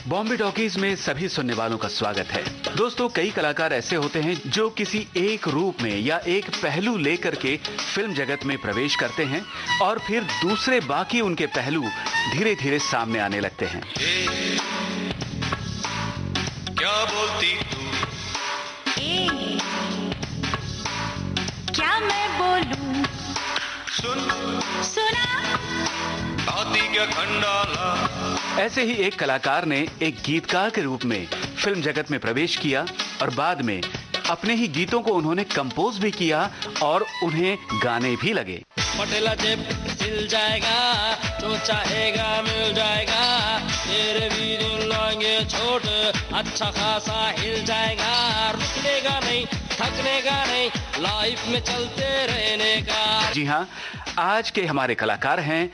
Bombay talkies में सभी सुनने वालों का स्वागत है। दोस्तों, कई कलाकार ऐसे होते हैं जो किसी एक रूप में या एक पहलू लेकर के फिल्म जगत में प्रवेश करते हैं और फिर दूसरे बाकी उनके पहलू धीरे धीरे सामने आने लगते हैं। क्या बोलती तू? क्या मैं बोलूं? सुना आती क्या खंडाला। ऐसे ही एक कलाकार ने एक गीतकार के रूप में फिल्म जगत में प्रवेश किया और बाद में अपने ही गीतों को उन्होंने कंपोज भी किया और उन्हें गाने भी लगे। पटेला जेब हिल जाएगा, जो चाहेगा मिल जाएगा, तेरे भी दिल लाएंगे छोट, अच्छा खासा हिल जाएगा, रुकने नहीं, थकने का नहीं, लाइफ में चलते रहने का। जी हाँ, आज के हमारे कलाकार हैं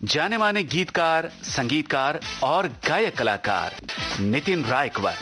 जाने माने गीतकार, संगीतकार और गायक कलाकार नितिन रायकवार।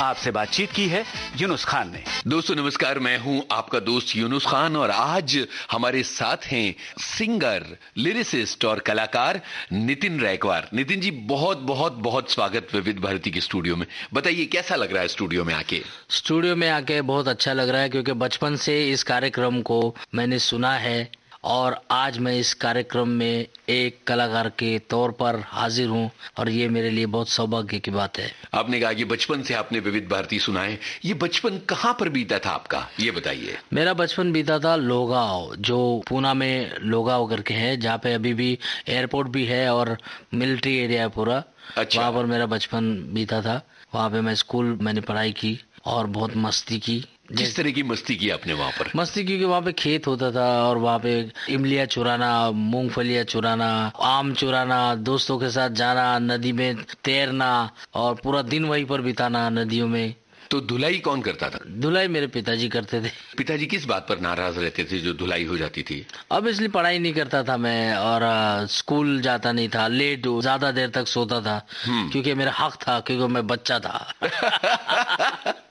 आपसे बातचीत की है यूनुस खान ने। दोस्तों नमस्कार, मैं हूं आपका दोस्त यूनुस खान और आज हमारे साथ हैं सिंगर, लिरिसिस्ट और कलाकार नितिन रायकवार। नितिन जी, बहुत बहुत बहुत स्वागत विविध भारती के स्टूडियो में। बताइए कैसा लग रहा है स्टूडियो में आके? स्टूडियो में आके बहुत अच्छा लग रहा है क्योंकि बचपन से इस कार्यक्रम को मैंने सुना है और आज मैं इस कार्यक्रम में एक कलाकार के तौर पर हाजिर हूं और ये मेरे लिए बहुत सौभाग्य की बात है। आपने कहा कि बचपन से आपने विविध भारती सुना है, ये बचपन कहाँ पर बीता था आपका, ये बताइए। मेरा बचपन बीता था लोगांव, जो पूना में लोगांव करके है, जहाँ पे अभी भी एयरपोर्ट भी है और मिलिट्री एरिया है पूरा। अच्छा। वहाँ पर मेरा बचपन बीता था। वहाँ पे मैं स्कूल मैंने पढ़ाई की और बहुत मस्ती की। किस तरह की मस्ती की आपने वहाँ पर? मस्ती क्योंकि वहाँ पे खेत होता था और वहाँ पे इमलियाँ चुराना, मूंगफलियाँ चुराना, आम चुराना, दोस्तों के साथ जाना, नदी में तैरना और पूरा दिन वहीं पर बिताना नदियों में। तो धुलाई कौन करता था? धुलाई मेरे पिताजी करते थे। पिताजी किस बात पर नाराज रहते थे जो धुलाई हो जाती थी? अब इसलिए पढ़ाई नहीं करता था मैं और स्कूल जाता नहीं था, लेट ज्यादा देर तक सोता था क्योंकि मेरा हक था, क्योंकि मैं बच्चा था।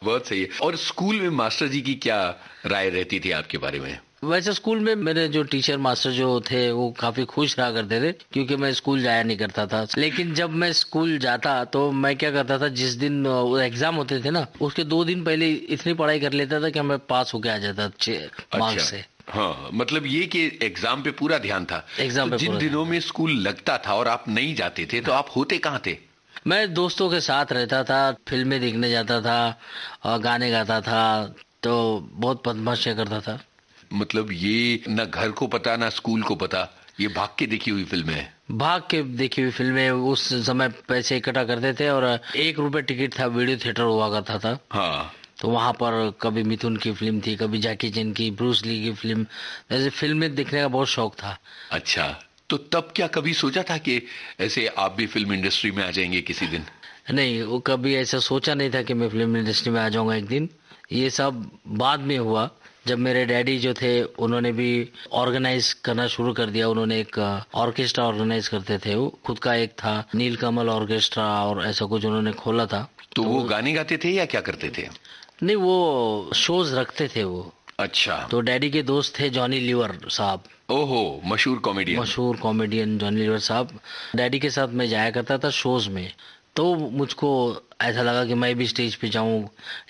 बहुत सही है। और स्कूल में मास्टर जी की क्या राय रहती थी आपके बारे में? वैसे स्कूल में मेरे जो टीचर मास्टर जो थे वो काफी खुश रहा करते थे क्योंकि मैं स्कूल जाया नहीं करता था। लेकिन जब मैं स्कूल जाता तो मैं क्या करता था, जिस दिन एग्जाम होते थे ना, उसके 2 दिन पहले इतनी पढ़ाई कर लेता था कि मैं पास होके आ जाता अच्छे मार्क्स से। हाँ, मतलब ये कि एग्जाम पे पूरा ध्यान था। एग्जाम पे जिन दिनों में स्कूल लगता था और आप नहीं जाते थे तो आप होते कहाँ थे? मैं दोस्तों के साथ रहता था, फिल्में देखने जाता था और गाने गाता था, तो बहुत बदमाशियां करता था। मतलब ये न घर को पता ना स्कूल को पता, ये भाग के देखी हुई फिल्में है। भाग के देखी हुई फिल्में। उस समय पैसे इकट्ठा करते थे और 1 रुपए टिकट था, वीडियो थिएटर हुआ करता था। हाँ, तो वहां पर कभी मिथुन की फिल्म थी, कभी जैकी चैन की, ब्रूस ली की फिल्म, ऐसे फिल्में देखने का बहुत शौक था। अच्छा, तो तब क्या कभी सोचा था कि ऐसे आप भी फिल्म इंडस्ट्री में आ जाएंगे किसी दिन? नहीं, वो कभी ऐसा सोचा नहीं था कि मैं फिल्म इंडस्ट्री में आ जाऊंगा एक दिन। ये सब बाद में हुआ जब मेरे डैडी जो थे उन्होंने भी ऑर्गेनाइज करना शुरू कर दिया। उन्होंने एक ऑर्केस्ट्रा ऑर्गेनाइज करते थे, वो खुद का एक था नीलकमल ऑर्केस्ट्रा और ऐसा कुछ उन्होंने खोला था। तो वो गाने गाते थे या क्या करते थे? नहीं, वो शोज रखते थे वो। अच्छा। तो डैडी के दोस्त थे जॉनी लीवर साहब। ओहो, मशहूर कॉमेडियन जॉनी लीवर साहब। डैडी के साथ मैं जाया करता था शोज में, तो मुझको ऐसा लगा कि मैं भी स्टेज पे जाऊं।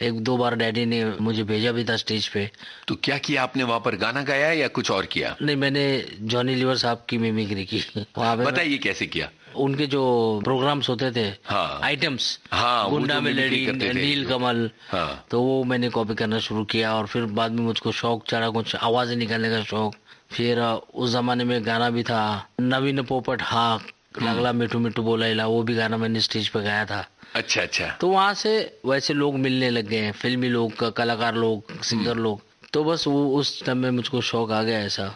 1-2 बार डैडी ने मुझे भेजा भी था स्टेज पे। तो क्या किया आपने वहाँ पर, गाना गाया या कुछ और किया? नहीं, मैंने जॉनी लीवर साहब की मिमिक्री की वहाँ पे। बताइए कैसे किया? उनके जो प्रोग्राम्स होते थे, हाँ, आइटम्स, हाँ, गुंडा मेलेडी, नील कमल, हाँ, तो वो मैंने कॉपी करना शुरू किया और फिर बाद में मुझको शौक चढ़ा, कुछ आवाजें निकालने का शौक। फिर उस जमाने में गाना भी था, नवीन पोपट हाँ लगला मिठू मिठू बोला, वो भी गाना मैंने स्टेज पे गाया था। अच्छा अच्छा। तो वहाँ से वैसे लोग मिलने लग गए हैं, फिल्मी लोग, कलाकार लोग, सिंगर लोग। तो बस वो उस टाइम में मुझको शौक आ गया ऐसा।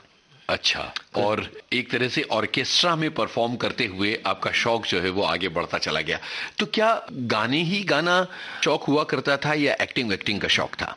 अच्छा, और एक तरह से ऑर्केस्ट्रा में परफॉर्म करते हुए आपका शौक जो है वो आगे बढ़ता चला गया। तो क्या गाने ही गाना शौक हुआ करता था या एक्टिंग वेक्टिंग का शौक था?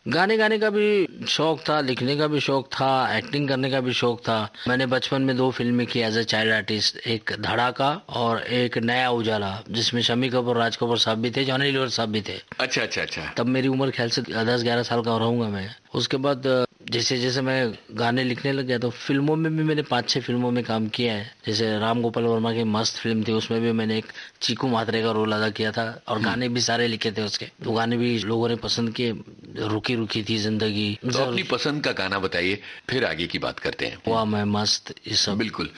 गाने गाने का भी शौक था, लिखने का भी शौक था, एक्टिंग करने का भी शौक था। मैंने बचपन में 2 फिल्में की एज ए चाइल्ड आर्टिस्ट, एक धड़ाका और एक नया उजाला, जिसमें शम्मी कपूर, राज कपूर साहब भी थे, जॉनी लीवर साहब भी थे। अच्छा अच्छा अच्छा। तब मेरी उम्र ख्याल से 10-11 साल का रहूंगा मैं। उसके बाद जैसे जैसे मैं गाने लिखने लग गया तो फिल्मों में भी मैंने 5-6 फिल्मों में काम किया है। जैसे राम गोपाल वर्मा की मस्त फिल्म थी, उसमें भी मैंने एक चीकू मात्रे का रोल अदा किया था और गाने भी सारे लिखे थे उसके, तो गाने भी लोगों ने पसंद किए। रुकी रुकी थी जिंदगी। तो अपनी पसंद का गाना बताइए, फिर आगे की बात करते हैं। वाह मैं मस्त, ये सब। बिल्कुल।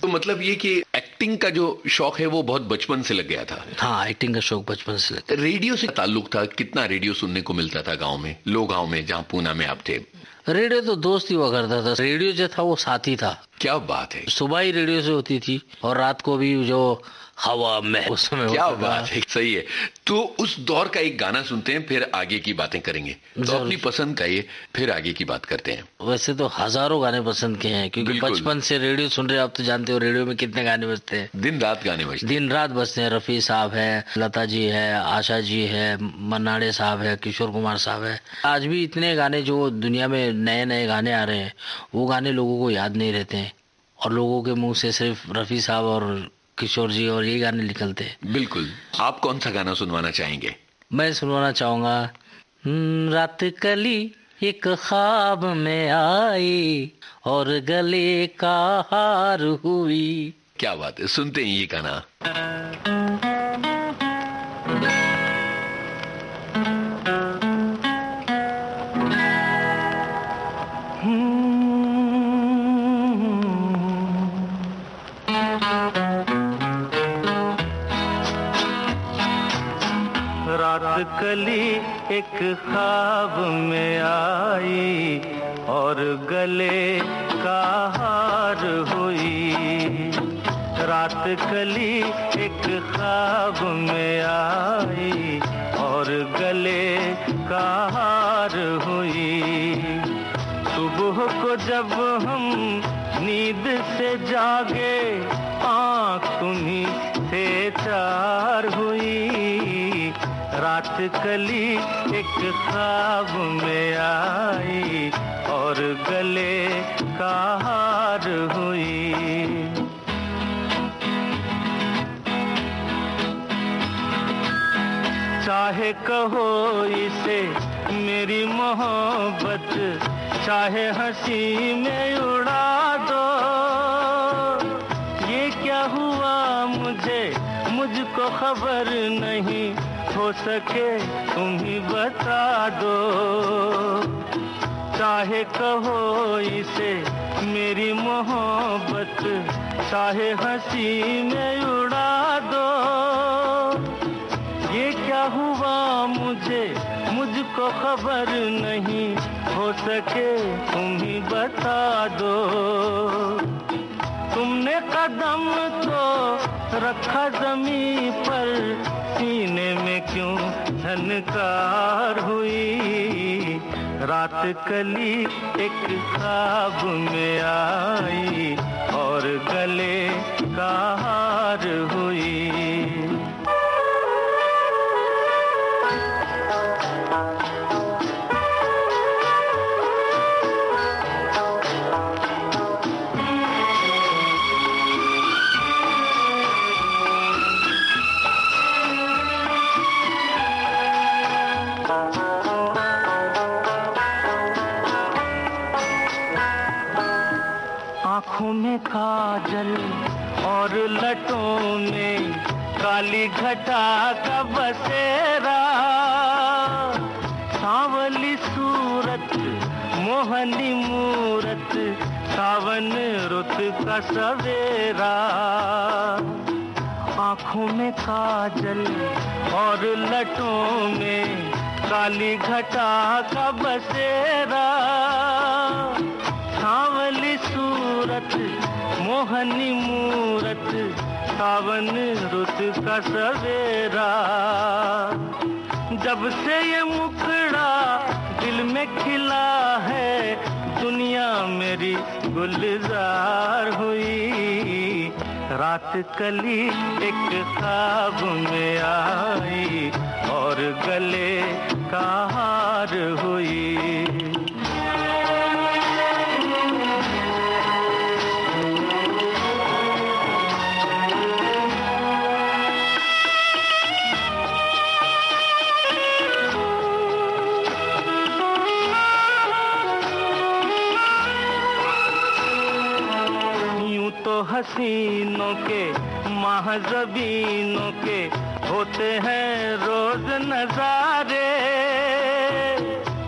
तो मतलब ये कि एक्टिंग का जो शौक है वो बहुत बचपन से लग गया था। हाँ, एक्टिंग का शौक बचपन से लग। रेडियो से ताल्लुक था, कितना रेडियो सुनने को मिलता था गांव में, लो गांव में जहाँ पूना में आप थे? रेडियो तो दोस्त ही हुआ करता था, रेडियो जो था वो साथी था। क्या बात है, सुबह ही रेडियो से होती थी और रात को भी जो हवा में उस समय क्या बात है, सही है। तो उस दौर का एक गाना सुनते हैं, फिर आगे की बातें करेंगे। तो अपनी पसंद का ये, फिर आगे की बात करते हैं। वैसे तो हजारों गाने पसंद के हैं, क्योंकि बचपन से रेडियो सुन रहे हैं। आप तो जानते हो रेडियो में कितने गाने बजते हैं, दिन रात गाने बजते हैं। दिन रात बजते हैं। रफी साहब है, लता जी है, आशा जी है, मन्नाडे साहब है, किशोर कुमार साहब है। आज भी इतने गाने जो दुनिया में नए नए गाने आ रहे हैं, वो गाने लोगों को याद नहीं रहते हैं, और लोगों के मुंह से सिर्फ रफी साहब और किशोर जी और ये गाने निकलते हैं। बिल्कुल। आप कौन सा गाना सुनवाना चाहेंगे? मैं सुनवाना चाहूंगा रात कली एक ख्वाब में आई और गले का हार हुई। क्या बात है, सुनते हैं ये गाना। रात कली एक ख्वाब में आई और गले का हार हुई। रात कली एक ख्वाब में आई और गले का हार हुई। सुबह को जब हम नींद से जागे, आँख तुम्हीं से चार हुई। रात कली एक ख्वाब में आई और गले का हार हुई। चाहे कहो इसे मेरी मोहब्बत, चाहे हंसी में उड़ा दो। ये क्या हुआ मुझको खबर नहीं, हो सके तुम ही बता दो। चाहे कहो इसे मेरी मोहब्बत, चाहे हंसी में उड़ा दो। ये क्या हुआ मुझको खबर नहीं, हो सके तुम ही बता दो। तुमने कदम तो रखा जमीन पर, सीने में क्यों झनकार हुई। रात कली एक ख्वाब में आई और गले का हार हुई। आँखों में काजल और लटों में काली घटा का बसेरा। सांवली सूरत मोहनी मूरत, सावन रुत का सवेरा। आँखों में काजल और लटों में काली घटा का बसेरा। सांवली सूरत मोहनी मूरत, सावन रुत का सवेरा। जब से ये मुखड़ा दिल में खिला है, दुनिया मेरी गुलजार हुई। रात कली एक ख्वाब में आई और गले का हार हुई। तो हसीनों के महज़बीनों के होते हैं रोज नजारे,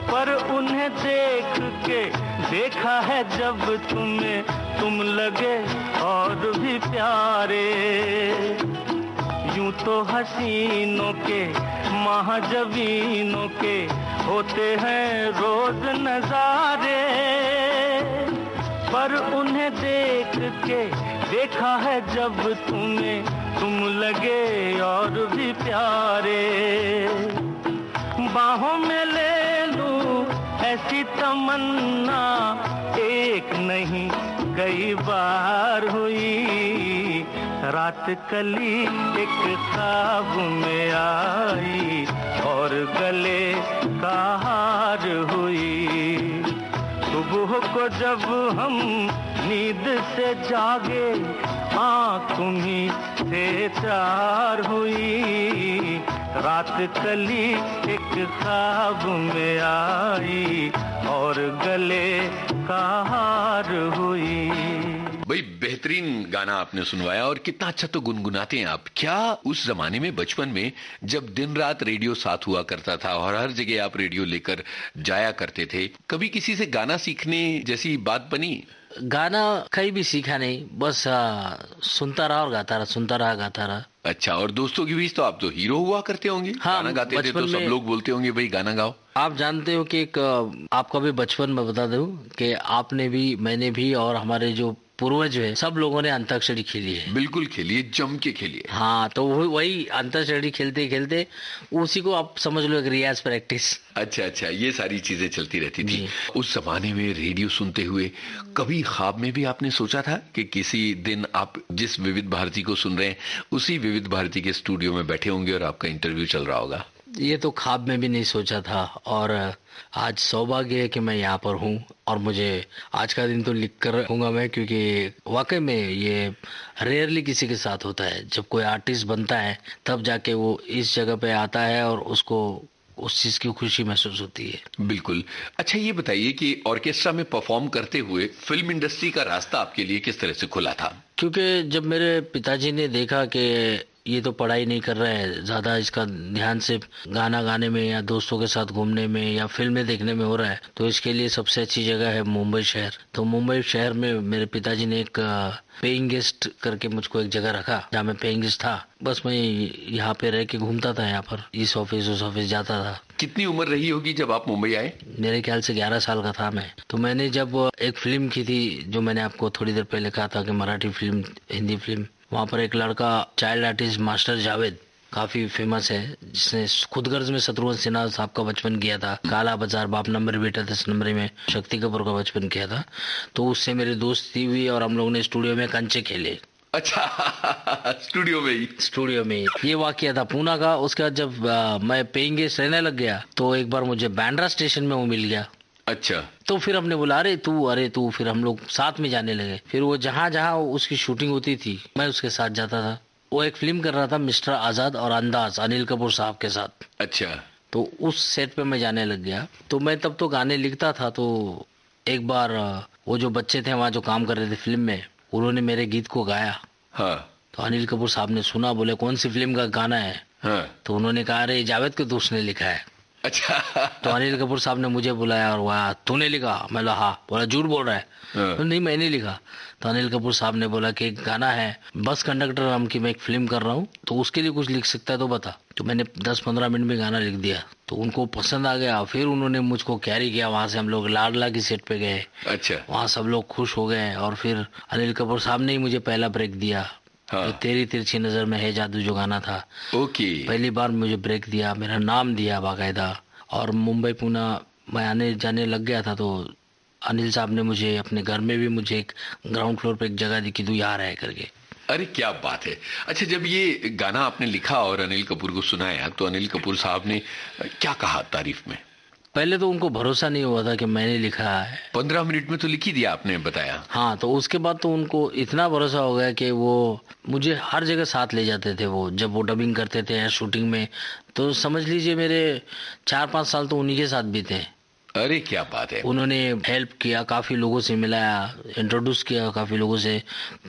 पर उन्हें देख के देखा है जब तुम्हें, तुम लगे और भी प्यारे। यूं तो हसीनों के महाजबीनों के होते हैं रोज नजारे, पर उन्हें देख के देखा है जब तुम्हें, तुम लगे और भी प्यारे। बाहों में ले लूं ऐसी तमन्ना, एक नहीं कई बार हुई। रात कली एक ख्वाब में आई और गले का हार हुई। सुबह को जब हम नींद से जागे, आँख तुम्हीं से चार हुई। रात कली एक ख्वाब में आई और गले का हार हुई। भाई बेहतरीन गाना आपने सुनवाया, और कितना अच्छा तो गुनगुनाते हैं आप। क्या उस जमाने में बचपन में जब दिन रात रेडियो साथ हुआ करता था और हर जगह आप रेडियो लेकर जाया करते थे, कभी किसी से गाना सीखने जैसी बात बनी? गाना कहीं भी सीखा नहीं, बस सुनता रहा और गाता रहा, सुनता रहा गाता रहा। अच्छा, और दोस्तों के बीच तो आप तो हीरो हुआ करते होंगे। हाँ, गाना गाते थे तो सब लोग बोलते होंगे भाई गाना गाओ। आप जानते हो कि एक आपका भी बचपन में बता दूं कि आपने भी, मैंने भी और हमारे जो पूर्वज है सब लोगों ने अंताक्षरी खेली है। बिल्कुल खेलिए, जम के खेलिए। हाँ, तो वही अंताक्षरी खेलते खेलते उसी को आप समझ लो एक रियाज प्रैक्टिस। अच्छा, ये सारी चीजें चलती रहती थी। उस जमाने में रेडियो सुनते हुए कभी ख्वाब में भी आपने सोचा था कि किसी दिन आप जिस विविध भारती को सुन रहे हैं उसी विविध भारती के स्टूडियो में बैठे होंगे और आपका इंटरव्यू चल रहा होगा? ये तो ख्वाब में भी नहीं सोचा था, और आज सौभाग्य है कि मैं यहाँ पर हूँ, और मुझे आज का दिन तो लिख कर रहूंगा मैं, क्योंकि वाकई में ये रेयरली किसी के साथ होता है। जब कोई आर्टिस्ट बनता है तब जाके वो इस जगह पे आता है और उसको उस चीज की खुशी महसूस होती है। बिल्कुल। अच्छा, ये बताइए कि ऑर्केस्ट्रा में परफॉर्म करते हुए फिल्म इंडस्ट्री का रास्ता आपके लिए किस तरह से खुला था? क्योंकि जब मेरे पिताजी ने देखा कि ये तो पढ़ाई नहीं कर रहा है, ज्यादा इसका ध्यान सिर्फ गाना गाने में या दोस्तों के साथ घूमने में या फिल्में देखने में हो रहा है, तो इसके लिए सबसे अच्छी जगह है मुंबई शहर। तो मुंबई शहर में मेरे पिताजी ने एक पेइंग गेस्ट करके मुझको एक जगह रखा जहाँ मैं पेइंग गेस्ट था। बस मैं यहाँ पे रह के घूमता था, यहाँ पर इस ऑफिस उस ऑफिस जाता था। कितनी उम्र रही होगी जब आप मुंबई आए? मेरे ख्याल से 11 साल का था मैं। तो मैंने जब एक फिल्म की थी, जो मैंने आपको थोड़ी देर पहले कहा था कि मराठी फिल्म, हिंदी फिल्म, वहाँ पर एक लड़का चाइल्ड आर्टिस्ट मास्टर जावेद काफी फेमस है, जिसने खुदगर्ज में शत्रुघ्न सिन्हा साहब का बचपन किया था, काला बाजार, बाप नंबर बेटा 10 नंबर में शक्ति कपूर का बचपन किया था। तो उससे मेरी दोस्ती हुई और हम लोगों ने स्टूडियो में कंचे खेले। अच्छा, स्टूडियो में ही ये वाकया था पूना का। उसके बाद जब मैं पेइंग गेस्ट रहने लग गया तो एक बार मुझे बांद्रा स्टेशन में वो मिल गया। अच्छा, तो फिर हमने बोला अरे तू, फिर हम लोग साथ में जाने लगे। फिर वो जहाँ उसकी शूटिंग होती थी मैं उसके साथ जाता था। वो एक फिल्म कर रहा था मिस्टर आजाद और अंदाज, अनिल कपूर साहब के साथ। अच्छा, तो उस सेट पे मैं जाने लग गया। तो मैं तब तो गाने लिखता था। तो एक बार वो जो बच्चे थे वहाँ जो काम कर रहे थे फिल्म में, उन्होंने मेरे गीत को गाया। हाँ। तो अनिल कपूर साहब ने सुना, बोले कौन सी फिल्म का गाना है? हाँ। तो उन्होंने कहा अरे जावेद के दोस्त ने लिखा है। अच्छा। तो अनिल कपूर साहब ने मुझे बुलाया और वाह तूने लिखा? मैं बोला हाँ। बोला झूठ बोल रहा है? तो नहीं मैंने लिखा। तो अनिल कपूर साहब ने बोला कि एक गाना है बस कंडक्टर नाम की, मैं एक फिल्म कर रहा हूँ, तो उसके लिए कुछ लिख सकता है तो बता। तो मैंने 10-15 मिनट में गाना लिख दिया। तो उनको पसंद आ गया। फिर उन्होंने मुझको कैरी किया, वहां से हम लोग लाडला की सेट पे गए। अच्छा। वहाँ सब लोग खुश हो गए और फिर अनिल कपूर साहब ने ही मुझे पहला ब्रेक दिया। हाँ। तो तेरी तिरछी नजर में है जादू जो गाना था, ओके, पहली बार मुझे ब्रेक दिया, मेरा नाम दिया बाकायदा। और मुंबई पुणे मैं आने जाने लग गया था। तो अनिल साहब ने मुझे अपने घर में भी मुझे एक ग्राउंड फ्लोर पे एक जगह दी कि तू यहाँ रह करके। अरे क्या बात है। अच्छा, जब ये गाना आपने लिखा और अनिल कपूर को सुनाया तो अनिल कपूर साहब ने क्या कहा तारीफ में? पहले तो उनको भरोसा नहीं हुआ था कि मैंने लिखा है। 15 मिनट में तो लिख ही दिया आपने, बताया। हाँ, तो उसके बाद तो उनको इतना भरोसा हो गया कि वो मुझे हर जगह साथ ले जाते थे। वो जब वो डबिंग करते थे या शूटिंग में, तो समझ लीजिए मेरे 4-5 साल तो उन्हीं के साथ बीते। अरे क्या बात है। उन्होंने हेल्प किया, काफी लोगों से मिलाया, इंट्रोड्यूस किया, काफी लोगों से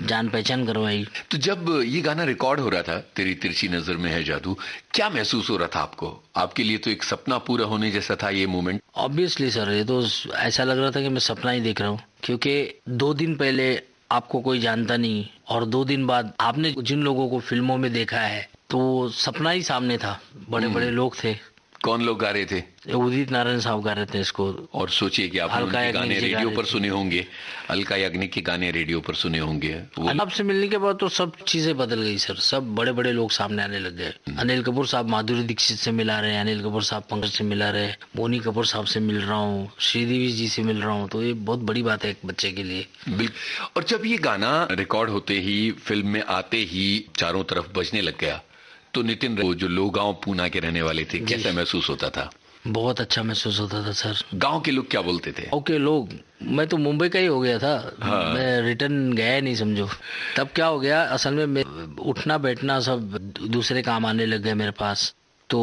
जान पहचान करवाई। तो जब ये गाना रिकॉर्ड हो रहा था, तेरी तिरछी नजर में है जादू, क्या महसूस हो रहा था आपको? आपके लिए तो एक सपना पूरा होने जैसा था ये मोमेंट। ऑब्वियसली सर, ये तो ऐसा लग रहा था कि मैं सपना ही देख रहा हूँ, क्योंकि 2 दिन पहले आपको कोई जानता नहीं और 2 दिन बाद आपने जिन लोगों को फिल्मों में देखा है तो सपना ही सामने था, बड़े बड़े लोग थे। कौन लोग गा रहे थे? उदित नारायण साहब गा रहे थे इसको। और सोचिए कि आपने उनके गाने रेडियो पर सुने होंगे, अलका याग्निक के गाने रेडियो पर सुने होंगे। आपसे मिलने के बाद तो सब चीजें बदल गई सर, सब बड़े बड़े लोग सामने आने लग गए। अनिल कपूर साहब माधुरी दीक्षित से मिला रहे हैं, अनिल कपूर साहब पंकज से मिला रहे, बोनी कपूर साहब से मिल रहा हूँ, श्रीदेवी जी से मिल रहा हूँ, तो ये बहुत बड़ी बात है एक बच्चे के लिए। बिल्कुल। और जब ये गाना रिकॉर्ड होते ही, फिल्म में आते ही चारों तरफ बजने लग गया, तो नितिन, वो जो लोग गांव पूना के रहने वाले थे, कैसा महसूस होता था? बहुत अच्छा महसूस होता था सर। गांव के लोग क्या बोलते थे? गांव के लोग, मैं तो मुंबई का ही हो गया था। हाँ। मैं रिटर्न गया नहीं समझो। तब क्या हो गया, असल में मैं उठना बैठना सब दूसरे काम आने लग गए मेरे पास, तो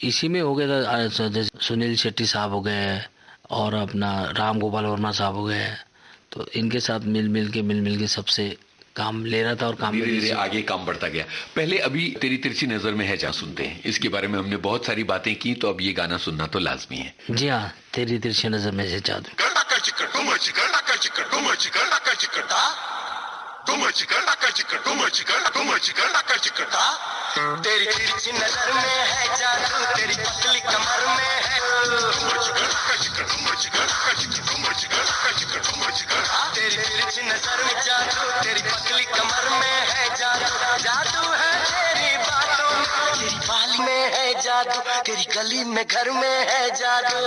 इसी में हो गया था। सुनील शेट्टी साहब हो गए और अपना राम गोपाल वर्मा साहब हो गए, तो इनके साथ मिल मिल के सबसे काम ले रहा था और काम धीरे धीरे आगे काम बढ़ता गया। पहले अभी तेरी तिरछी नजर में है जा सुनते हैं, इसके बारे में हमने बहुत सारी बातें की, तो अब ये गाना सुनना तो लाजमी है। जी हाँ, तेरी तिरछी नजर में है जादू। तेरी तिरछी नजर में है जादू, तेरी पतली कमर में है, तेरी तिरछी नजर में जादू, तेरी पतली कमर में है जादू, जादू है तेरी बातों में, तेरी बाल में है जादू, तेरी गली में घर में है जादू,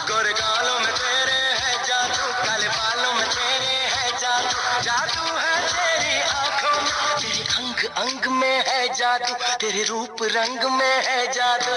गोरे गालों में तेरे है जादू, काले बालों में तेरे है जादू, जादू है तेरी आंखों में, तेरी अंग अंग में है जादू, तेरे रूप रंग में है जादू।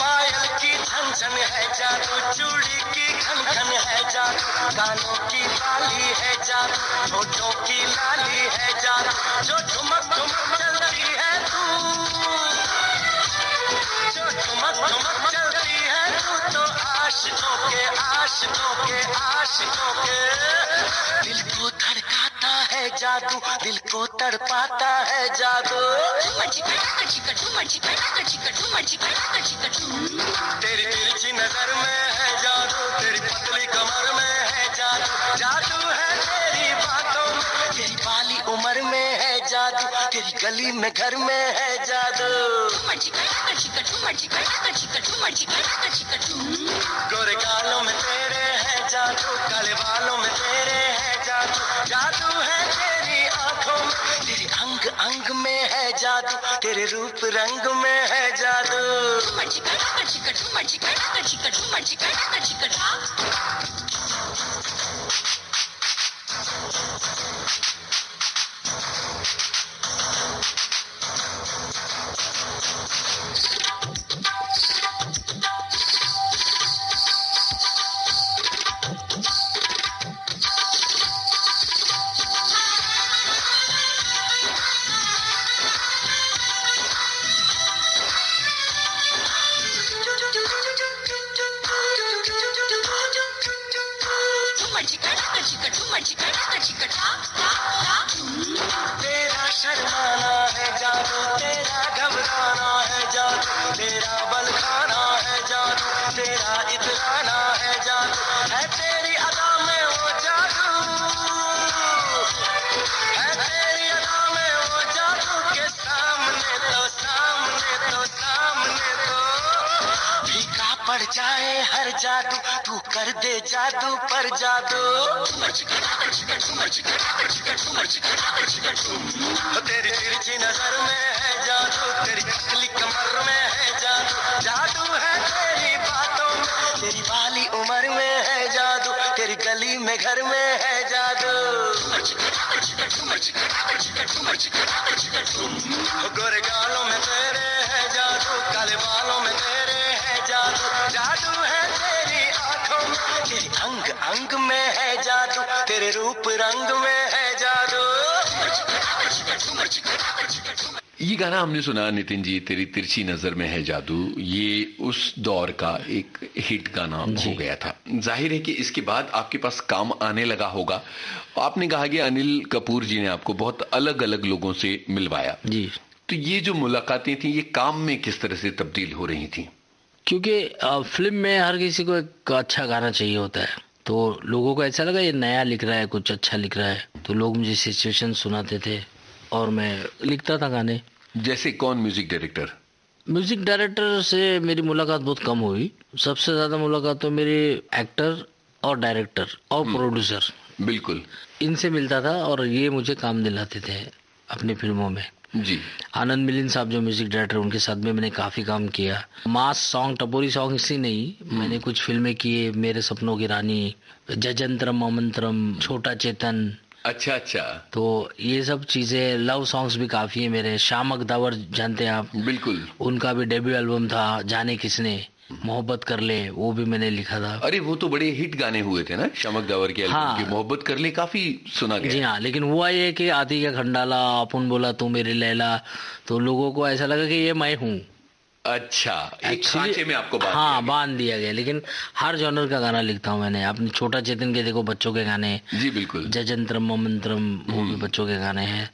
पायल की झनझन है जादू, चूड़ी की खन खन है जादू, कानों की बाली है जादू, होठों की लाली है जादू, जो ठुमक ठुमक चलती है तू, जो ठुमक ठुमक चलती है तू, तो आशिकों के आशिकों के आशिकों के दिल को धड़काता है जादू, दिल को तड़पाता है जादू। तेरी तिरछी नजर में है जादू, तेरी पतली कमर में है जादू, जादू है तेरी बातों में, तेरी बाली उम्र में है जादू, तेरी गली में घर में है जादू, गोरे गालों में तेरे है जादू, काले बालों में तेरे है जादू, जादू है तेरी आंखों में, तेरे अंग अंग में है जादू, तेरे रूप रंग में है जादू। तेरा शर्माना है जादू, तेरा घबराना है जादू, तेरा बल खाना है जादू, तेरा इतराना है जादू, है तेरी अदा में वो जादू, है तेरी अदा में वो जादू के सामने तो फीका पड़ जाए हर जादू, तू कर दे जादू पर जादू। तेरी तिरछी नजर में है जादू, तेरी पतली कमर में है जादू, जादू है तेरी बातों में, गोरे गालों में तेरे है जादू, काले बालों में तेरे है जादू, जादू है तेरी आंखों में, तेरी अंग अंग में है जादू, तेरे रूप रंग में है जादू। ये गाना हमने सुना नितिन जी, तेरी तिरछी नजर में है जादू, ये उस दौर का एक हिट गाना हो गया था। जाहिर है कि इसके बाद आपके पास काम आने लगा होगा। आपने कहा कि अनिल कपूर जी ने आपको बहुत अलग अलग लोगों से मिलवाया जी, तो ये जो मुलाकातें थी ये काम में किस तरह से तब्दील हो रही थी? क्योंकि फिल्म में हर किसी को एक अच्छा गाना चाहिए होता है, तो लोगों को ऐसा लगा ये नया लिख रहा है, कुछ अच्छा लिख रहा है, तो लोग मुझे सिचुएशन सुनाते थे और मैं लिखता था गाने। जैसे कौन म्यूजिक डायरेक्टर? म्यूजिक डायरेक्टर से मेरी मुलाकात बहुत कम हुई। सबसे ज्यादा मुलाकात तो मेरी एक्टर और डायरेक्टर और प्रोड्यूसर, बिल्कुल, इनसे मिलता था और ये मुझे काम दिलाते थे अपनी फिल्मों में जी। आनंद मिलिंद साहब जो म्यूजिक डायरेक्टर, उनके साथ में मैंने काफी काम किया। मास सॉन्ग, टपोरी सॉन्ग इसी नहीं, मैंने कुछ फिल्में किए, मेरे सपनों की रानी, जजंतरम अमंतरम, छोटा चेतन। अच्छा अच्छा, तो ये सब चीजें, लव सॉन्ग्स भी काफी है मेरे। शाम अकदावर जानते हैं आप? बिल्कुल, उनका भी डेब्यू एल्बम था जाने किसने, मोहब्बत कर ले, वो भी मैंने लिखा था। अरे वो तो बड़े हिट गाने हुए थे ना शमक दावर के एल्बम हाँ, की। मोहब्बत कर ले काफी सुना गया। जी हाँ, लेकिन हुआ ये कि आती का खंडाला, अपन बोला तू मेरी लैला, तो लोगों को ऐसा लगा कि ये मैं हूँ। अच्छा, एक खांचे में आपको बांध दिया गया। लेकिन हर जॉनर का गाना लिखता हूँ मैंने। अपने छोटा चेतन के देखो, बच्चों के गाने, जी बिल्कुल, जजंतरम मंत्रम, वो भी बच्चों के गाने हैं।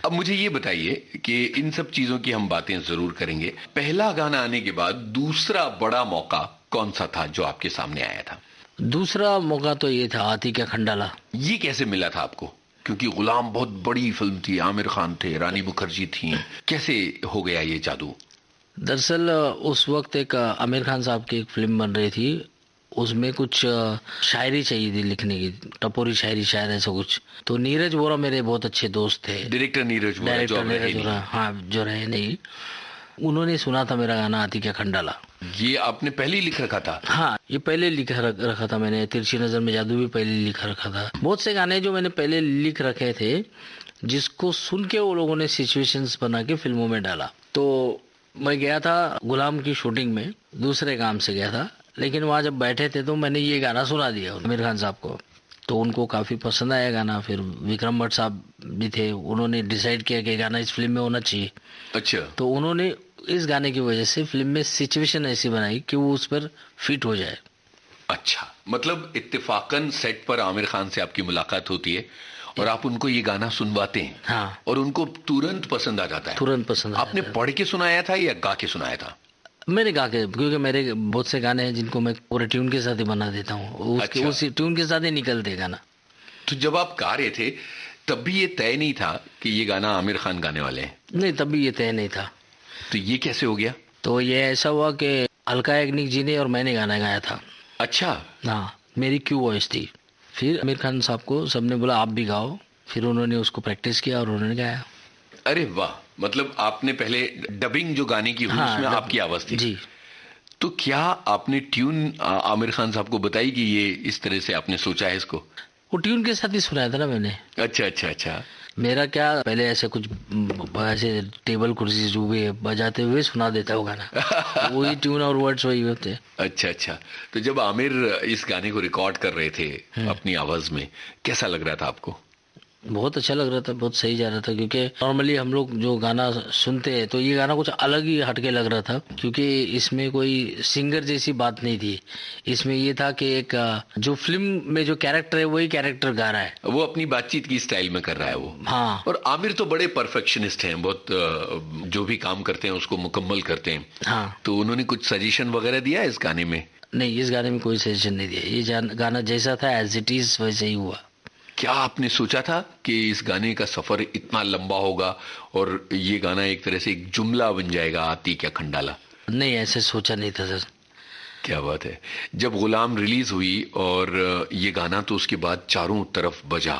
अब मुझे ये बताइए कि इन सब चीजों की हम बातें जरूर करेंगे। पहला गाना आने के बाद दूसरा बड़ा मौका कौन सा था जो आपके सामने आया था? दूसरा मौका तो ये था आती का खंडाला। ये कैसे मिला था आपको? क्योंकि गुलाम बहुत बड़ी फिल्म थी, आमिर खान थे, रानी मुखर्जी थी, कैसे हो गया ये जादू? दरअसल उस वक्त एक आमिर खान साहब की एक फिल्म बन रही थी, उसमें कुछ शायरी चाहिए थी लिखने की, टपोरी शायरी शायद, ऐसा कुछ। तो नीरज वोरा मेरे बहुत अच्छे दोस्त थे, डायरेक्टर नीरज वोरा, जो रहे नहीं, उन्होंने सुना था मेरा गाना आती क्या खंडाला। ये आपने पहले ही लिख रखा था? हाँ, ये पहले लिख रखा था मैंने। तिरछी नजर में जादू भी पहले लिख रखा था। बहुत से गाने जो मैंने पहले लिख रखे थे, जिसको सुन के वो लोगों ने सिचुएशंस बना के फिल्मों में डाला। तो मैं गया था गुलाम की शूटिंग में, दूसरे काम से गया था, लेकिन वहाँ जब बैठे थे तो मैंने ये गाना सुना दिया आमिर खान साहब को, तो उनको काफी पसंद आया गाना। फिर विक्रम भट्ट साहब भी थे, उन्होंने डिसाइड किया कि गाना इस फिल्म में होना चाहिए। अच्छा, तो उन्होंने इस गाने की वजह से फिल्म में सिचुएशन ऐसी बनाई कि वो उस पर फिट हो जाए। अच्छा, मतलब इत्तेफाकन सेट पर आमिर खान से आपकी मुलाकात होती है और आप उनको ये गाना सुनवाते हैं। हाँ, और उनको तुरंत पसंद आ जाता है? तुरंत पसंद। आपने पढ़ के सुनाया था या गा के सुनाया था? मैंने गा के, क्योंकि मेरे बहुत से गाने हैं जिनको मैं पूरे ट्यून के साथ ही बना देता हूँ। अच्छा। उसी ट्यून के साथ ही निकलते गाना। तो जब आप गा रहे थे तब भी ये तय नहीं था कि ये गाना आमिर खान गाने वाले हैं? नहीं, तब भी ये तय नहीं था। तो ये कैसे हो गया? तो ये ऐसा हुआ कि अलका याग्निक जी ने और मैंने गाना गाया था। अच्छा, हाँ, मेरी क्यू वॉइस थी। फिर आमिर खान साहब को सबने बोला आप भी गाओ, फिर उन्होंने उसको प्रैक्टिस किया और उन्होंने गाया। अरे वाह, मतलब आपने पहले डबिंग जो गाने की हुई, हाँ, उसमें आपकी आवाज थी जी। तो क्या आपने ट्यून आमिर खान साहब को बताई कि ये इस तरह से आपने सोचा है इसको? वो ट्यून के साथ ही सुनाया था ना मैंने। अच्छा अच्छा अच्छा। मेरा क्या, पहले ऐसे कुछ ऐसे टेबल कुर्सी जो भी बजाते हुए सुना देता है वो गाना, वही ट्यून और वर्ड्स वही होते। अच्छा अच्छा। तो जब आमिर इस गाने को रिकॉर्ड कर रहे थे अपनी आवाज में, कैसा लग रहा था आपको? बहुत अच्छा लग रहा था, बहुत सही जा रहा था। क्योंकि नॉर्मली हम लोग जो गाना सुनते हैं तो ये गाना कुछ अलग ही हटके लग रहा था, क्योंकि इसमें कोई सिंगर जैसी बात नहीं थी। इसमें ये था कि एक जो फिल्म में जो कैरेक्टर है वही कैरेक्टर गा रहा है, वो अपनी बातचीत की स्टाइल में कर रहा है वो। हाँ, और आमिर तो बड़े परफेक्शनिस्ट हैं, बहुत जो भी काम करते हैं उसको मुकम्मल करते हैं। हाँ, तो उन्होंने कुछ सजेशन वगैरह दिया इस गाने में? नहीं, इस गाने में कोई सजेशन नहीं दिया। ये गाना जैसा था एज इट इज वैसे ही हुआ। क्या आपने सोचा था कि इस गाने का सफर इतना लंबा होगा और ये गाना एक तरह से एक जुमला बन जाएगा, आती क्या खंडाला? नहीं, ऐसे सोचा नहीं था सर। क्या बात है। जब गुलाम रिलीज हुई और ये गाना तो उसके बाद चारों तरफ बजा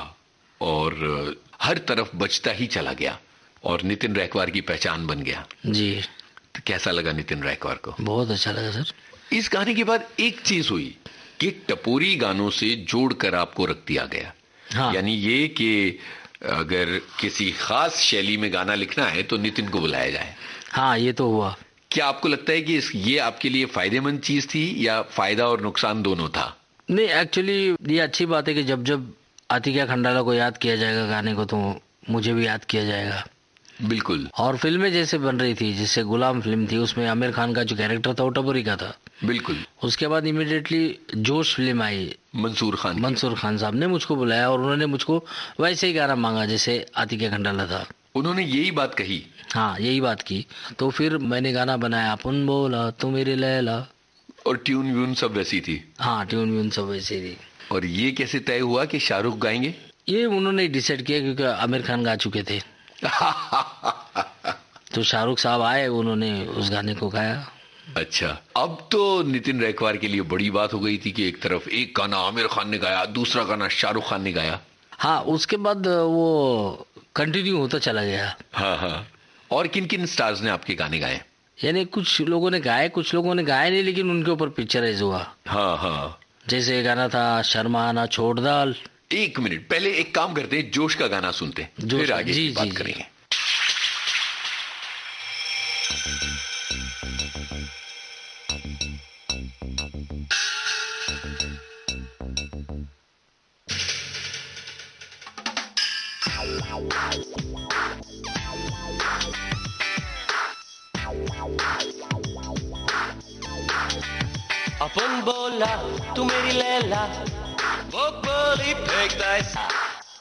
और हर तरफ बजता ही चला गया और नितिन रैकवार की पहचान बन गया। जी। तो कैसा लगा नितिन रैकवार को? बहुत अच्छा लगा सर। इस गाने के बाद एक चीज हुई कि टपोरी गानों से जोड़कर आपको रख दिया गया। हाँ। यानी ये कि अगर किसी खास शैली में गाना लिखना है तो नितिन को बुलाया जाए। हाँ, ये तो हुआ। क्या आपको लगता है कि ये आपके लिए फायदेमंद चीज थी या फायदा और नुकसान दोनों था? नहीं, एक्चुअली ये अच्छी बात है कि जब जब आतिक्य खंडाला को याद किया जाएगा गाने को, तो मुझे भी याद किया जाएगा। बिल्कुल। और फिल्में जैसे बन रही थी, जैसे गुलाम फिल्म थी, उसमें आमिर खान का जो कैरेक्टर था वो टपोरी का था। बिल्कुल। उसके बाद इमीडिएटली जोश फिल्म आई, मंसूर खान साहब ने मुझको बुलाया और उन्होंने मुझको वैसे ही गाना मांगा जैसे आतिक्य खंडाला था। उन्होंने यही बात कही? हाँ, यही बात की। तो फिर मैंने गाना बनाया, अपन बोला तू मेरी लैला। और ट्यून व्यून सब वैसी थी? हाँ, ट्यून व्यून सब वैसी थी। और ये कैसे तय हुआ कि शाहरुख गाएंगे? ये उन्होंने डिसाइड किया क्योंकि आमिर खान गा चुके थे। तो शाहरुख साहब आए, उन्होंने उस गाने को गाया। अच्छा, अब तो नितिन रैकवार के लिए बड़ी बात हो गई थी कि एक तरफ एक गाना आमिर खान ने गाया, दूसरा गाना शाहरुख खान ने गाया। हाँ, उसके बाद वो कंटिन्यू होता चला गया। हाँ हाँ। और किन किन स्टार्स ने आपके गाने गाए? यानी कुछ लोगों ने गाए, कुछ लोगों ने गाए नहीं, लेकिन उनके ऊपर पिक्चराइज हुआ। हाँ हाँ। जैसे गाना था शर्मा ना छोड़ दाल। एक मिनट, पहले एक काम करते हैं, जोश का गाना सुनते हैं, फिर आगे की बात करेंगे। अपन बोला तू मेरी लैला, वो बोली फेंकता है।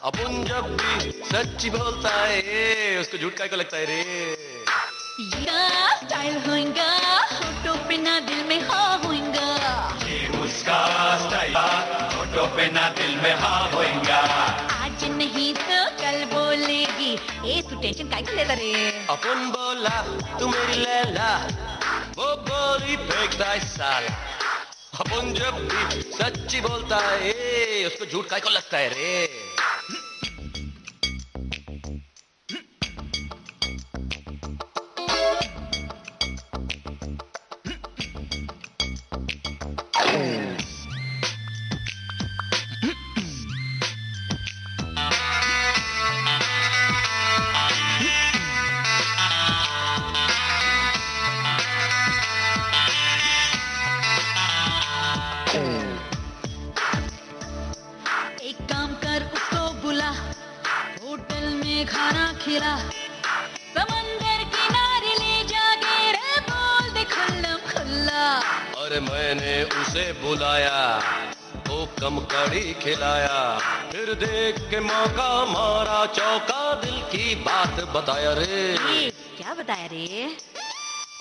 अपन जब भी सच्ची बोलता है, उसको झूठ काहे को लगता है रे। ये स्टाइल होएगा, होठों पे ना दिल में हाँ होएगा। ये उसका स्टाइल, होठों पे ना दिल में हाँ होएगा। आज नहीं तो कल बोलेगी, ए तू टेंशन काहे को लेता रे। अपन बोला तू मेरी लैला, वो बोली फेंकता है साला। अपन जब भी सच्ची बोलता है, उसको झूठ काहे को लगता है रे। समंदर किनारे ले जाके रे बोल दे खुल्लम खुल्ला। अरे मैंने उसे बुलाया, वो कम कड़ी खिलाया, फिर देख के मौका मारा चौका, दिल की बात बताया रे। क्या बताया रे?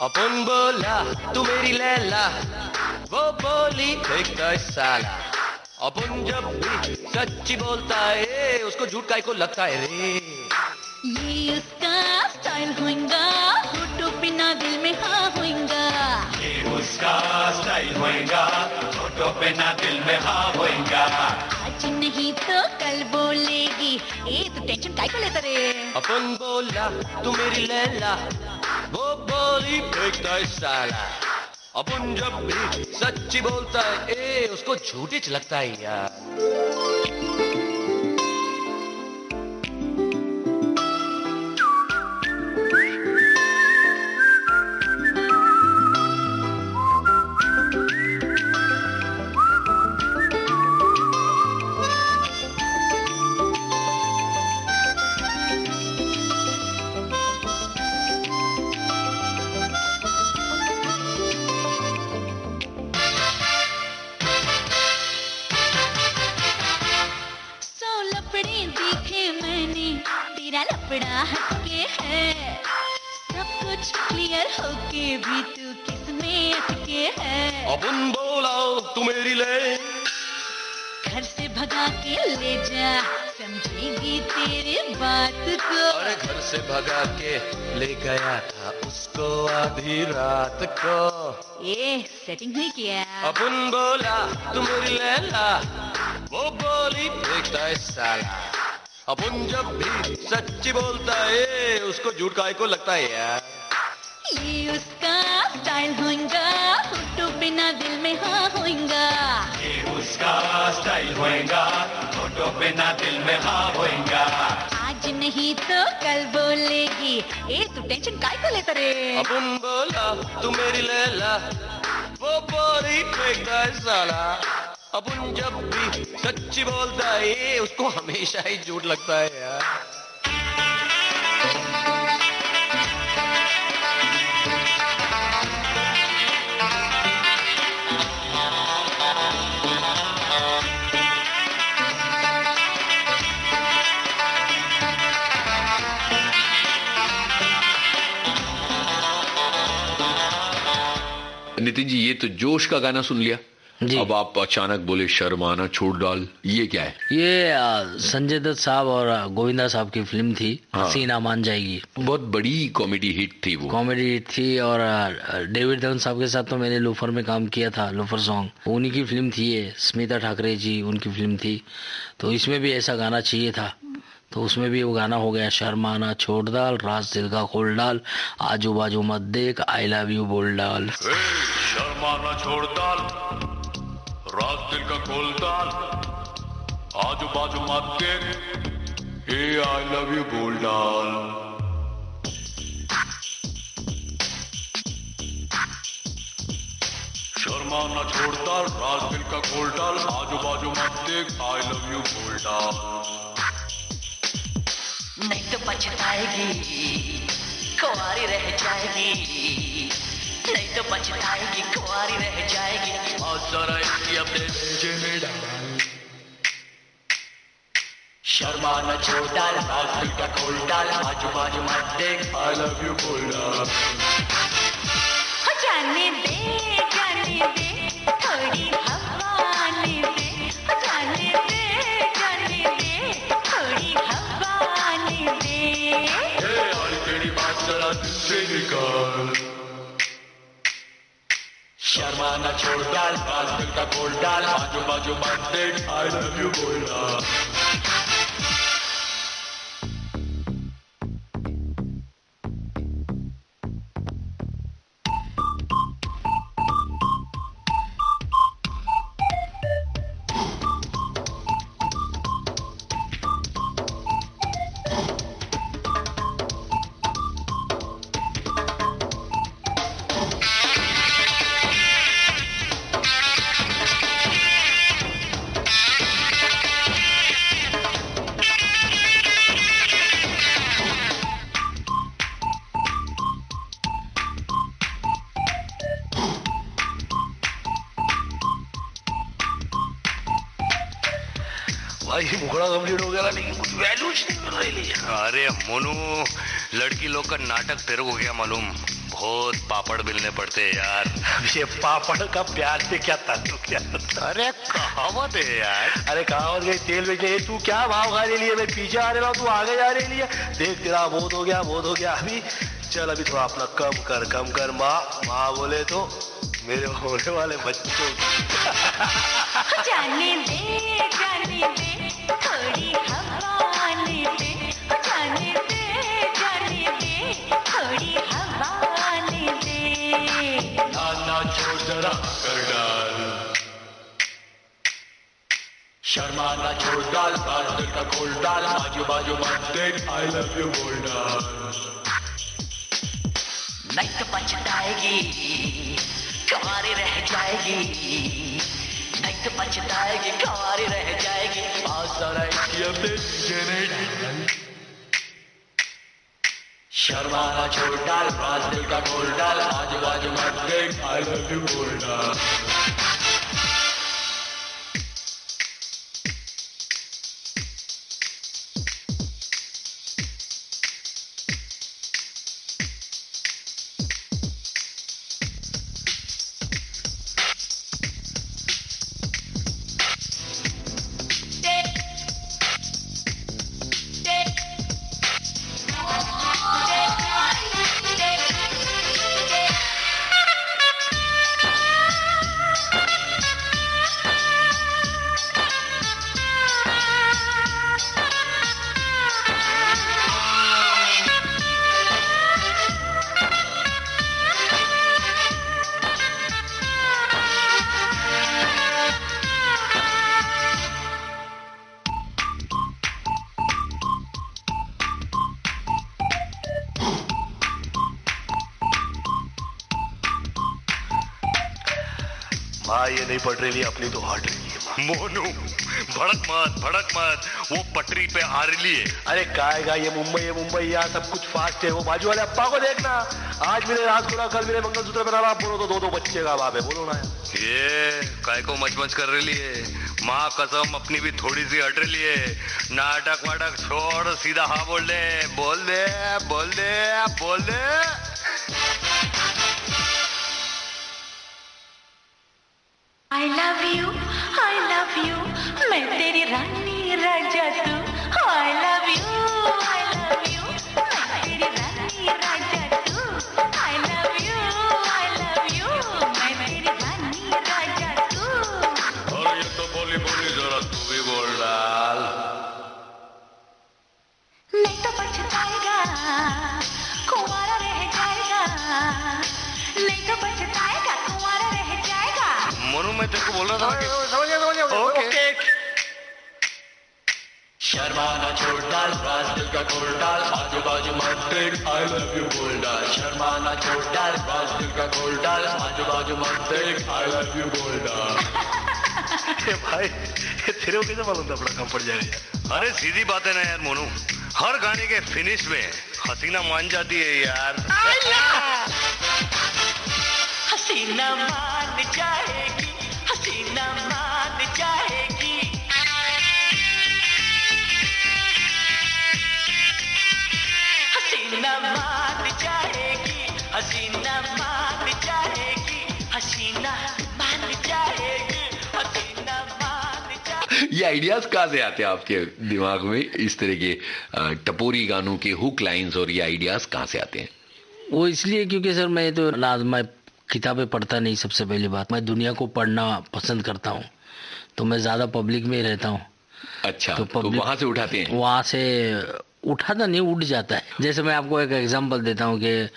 अपन बोला तू मेरी लैला, वो बोली फेंकता है साला। अपन जब भी सच्ची बोलता है, उसको झूठ काहे को लगता है रे। ये उसका स्टाइल होएगा, होठों पे ना दिल में हाँ होएगा। ये उसका स्टाइल होएगा, होठों पे ना दिल में हाँ होएगा। आज नहीं तो कल बोलेगी, ए तू टेंशन काहे को लेता रे। अपन बोला तू मेरी लैला, वो बोली फेंकता है साला। अपन जब भी सच्ची बोलता है, ए उसको झूठी लगता है यार। लफड़ा हटके है, सब कुछ क्लियर होके भी तू किसमें अटके है। अपन बोला तू मेरी ले, घर से भगा के ले जा, समझेगी तेरे बात को। अरे घर से भगा के ले गया था उसको आधी रात को। ए सेटिंग हुई क्या? अपन बोला तू मेरी लैला, वो बोली फेंकता है साला। अपन जब भी सच्ची बोलता है, उसको झूठ काहे को लगता है यार। ये उसका स्टाइल होएगा, होठों पे ना दिल में हाँ होएगा। ये उसका स्टाइल होएगा, होठों पे ना दिल में हाँ होएगा। आज नहीं तो कल बोलेगी। ए तू टेंशन काय को लेता रे? अपन बोला तू मेरी लैला, वो बोली फेंकता है साला। अपन जब भी सच्ची बोलता है उसको हमेशा ही झूठ लगता है यार। नितिन जी, ये तो जोश का गाना सुन लिया जी। अब आप अचानक बोले शर्माना छोड़ डाल, ये क्या है? ये संजय दत्त साहब और गोविंदा साहब की फिल्म थी, हसीना मान जाएगी। बहुत बड़ी कॉमेडी हिट थी वो। कॉमेडी हिट थी और डेविड धवन साहब के साथ तो मैंने लोफर में काम किया था, लोफर सॉन्ग उन्हीं की फिल्म थी ये। स्मिता ठाकरे जी उनकी फिल्म थी, तो इसमें भी ऐसा गाना चाहिए था, तो उसमें भी वो गाना हो गया। शर्माना छोड़ डाल, राज दिल का खोल डाल, आजू बाजू मत देख, आई लव यू बोल डाल। शर्माना छोड़ डाल, राज दिल का खोल डाल, आजू बाजू मत देख, आई लव यू बोल डाल। शर्माना छोड़ डाल, राज दिल का खोल डाल, आजू बाजू मत देख, आई लव यू बोल डाल। नहीं तो पछताएगी, कुंवारी रह जाएगी, नहीं तो पछताएगी, कुंवारी रह जाएगी। और जरा इसकी अपने भेजे में डाल। शर्माना छोड़ डाल, राज दिल का खोल डाल, आजू बाजू मत देख, आई लव यू बोल डाल। जाने दे थोड़ी हवा आने दे, जाने दे थोड़ी हवा आने दे। और तेरी बात जरा दिल से निकाल। शर्माना छोड़ डाल, राज दिल का खोल डाल, आजू बाजू मत देख, आई लव यू बोल डाल। भाई मुखड़ा कंप्लीट हो गया लेकिन कुछ वैल्यू नहीं मिल रही। अरे मोनू, लड़की लोग का नाटक तेरे को क्या मालूम, बहुत पापड़ बेलने पड़ते हैं यार। ये पापड़ का प्यार से क्या ताल्लुक क्या? अरे कहावत है यार। अरे कहावत गई तेल बेचने, तू क्या भाव खा ले लिए? मैं पीछे आ रहा हूँ, तू आगे जा रही लिए। देख तेरा बहुत हो गया अभी। चल अभी थोड़ा अपना कम कर। माँ बोले तो मेरे होने वाले बच्चों जाने दे थोड़ी हवा आने दे, जाने दे थोड़ी हवा आने दे। ना छोड़ जरा कर डाल। शर्माना छोड़ डाल, राज दिल का खोल डाल, आजू बाजू मत देख, आई लव यू बोल डाल। नहीं तो पछताएगी, कुंवारी रह जाएगी, नहीं तो पछताएगी, कुंवारी रह जाएगी। आज जरा इसकी अपने जीने डाल। शर्माना छोड़ डाल, राज दिल का खोल डाल, आजू बाजू मत देख, आई लव यू बोल डाल। माँ ये नहीं पट रही है, अपनी तो हट रही है। मोनू भड़क मत, वो पटरी पे आ रही है। अरे काएगा, ये मुंबई यहाँ सब कुछ फास्ट है। वो बाजू वाले अप्पा को देखना, आज मेरे राजपुरा, कल मेरे मंगलसूत्र पहना, आप बोलो तो दो बच्चे का बाप है, बोलो ना। ये काय को मच कर रही है, माँ कसम अपनी भी थोड़ी सी हट रही है। नाटक वाटक छोड़, सीधा हाँ बोल दे। I love you, मैं तेरी रानी राजा तू। I love you, मैं तेरी रानी राजा तू। I love you, मैं तेरी रानी राजा तू। और ये तो बोली जरा तू भी बोल डाल। नहीं तो पछताएगा, कुंवारा रह जाएगा। नहीं तो पछताएगा, कुंवारा रह जाएगा। मोनू मैं तेरे को बोल रहा था। समझ गया। ओके। शर्माना छोड़ डाल, राज दिल का खोल डाल, आजू बाजू मत देख, I love you बोल डाल। शर्माना छोड़ डाल, राज दिल का खोल डाल, आजू बाजू मत देख, I love you बोल डाल। भाई तेरे को कैसे मालूम था बड़ा कम पड़ जाएगा? अरे सीधी बात है ना यार मोनू, हर गाने के फिनिश में हसीना मान जाती है यार। हसीना मान जाएगी, हसीना मान जाएगी। हसीना मान जाएगी, हसीना मान जाएगी, हसीना मान जाएगी, हसीना मान जाएगी। ये आइडियाज कहाँ से आते हैं आपके दिमाग में, इस तरह के टपोरी गानों के हुक लाइंस, और ये आइडियाज कहाँ से आते हैं? वो इसलिए क्योंकि सर मैं तो मैं किताबें पढ़ता नहीं, सबसे पहली बात मैं दुनिया को पढ़ना पसंद करता हूँ, तो मैं ज्यादा पब्लिक में ही रहता हूँ। अच्छा, तो वहां से उठाते हैं? वहां से उठाता नहीं, उठ जाता है। जैसे मैं आपको एक एग्जांपल देता हूँ कि